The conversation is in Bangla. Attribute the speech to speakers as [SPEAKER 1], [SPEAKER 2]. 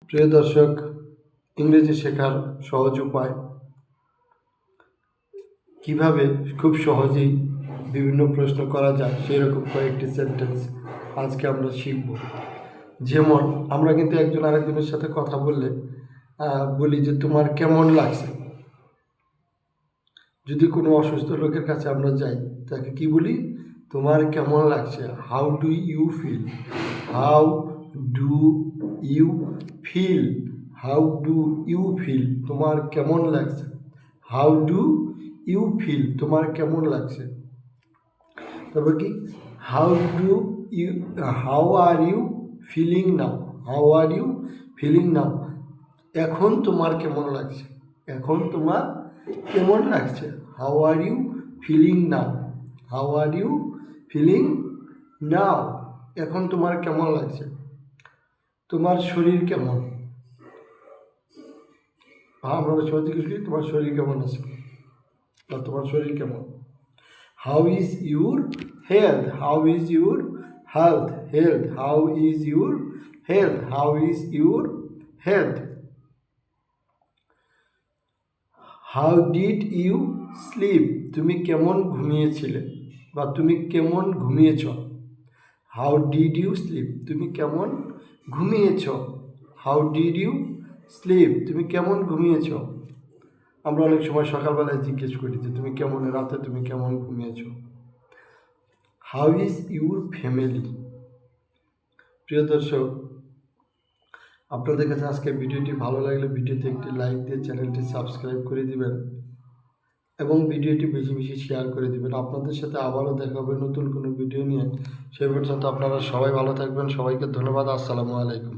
[SPEAKER 1] প্রিয় দর্শক, ইংরেজি শেখার সহজ উপায় কিভাবে খুব সহজেই বিভিন্ন প্রশ্ন করা যায় সেই রকম কয়েকটি সেন্টেন্স আজকে আমরা শিখব। যেমন আমরা কিন্তু একজন আরেকজনের সাথে কথা বললে বলি যে তোমার কেমন লাগছে। যদি কোনো অসুস্থ লোকের কাছে আমরা যাই তাকে কি বলি? তোমার কেমন লাগছে। How do you feel? How do you feel? How do you feel? তোমার কেমন লাগছে। How do you feel? তোমার কেমন লাগছে। তারপর কি? How do you how are you feeling now? How are you feeling now? এখন তোমার কেমন লাগছে। এখন তোমার কেমন লাগছে। How are you feeling now? How are you feeling now? এখন তোমার কেমন লাগছে। তোমার শরীর কেমন? আমরা সহজে জিজ্ঞেস করি তোমার শরীর কেমন আছে বা তোমার শরীর কেমন। How is your health? How is your health? Health. How is your health? How is your health? How did you sleep? তুমি কেমন ঘুমিয়েছিলে বা তুমি কেমন ঘুমিয়েছ। How did you sleep? তুমি কেমন ঘুমিয়েছ। How did you sleep? তুমি কেমন ঘুমিয়েছ। আমরা অনেক সময় সকালবেলায় জিজ্ঞেস করি যে তুমি কেমন, রাতে তুমি কেমন ঘুমিয়েছ। How is your family? প্রিয় দর্শক, আপনাদের কাছে আজকে ভিডিওটি ভালো লাগলে ভিডিওতে একটি লাইক দিয়ে চ্যানেলটি সাবস্ক্রাইব করে দিবেন এবং ভিডিওটি বেশি বেশি শেয়ার করে দিবেন। আপনাদের সাথে আবারও দেখা হবে নতুন কোনো ভিডিও নিয়ে। সেই পর্যন্ত আপনারা সবাই ভালো থাকবেন। সবাইকে ধন্যবাদ। আসসালামু আলাইকুম।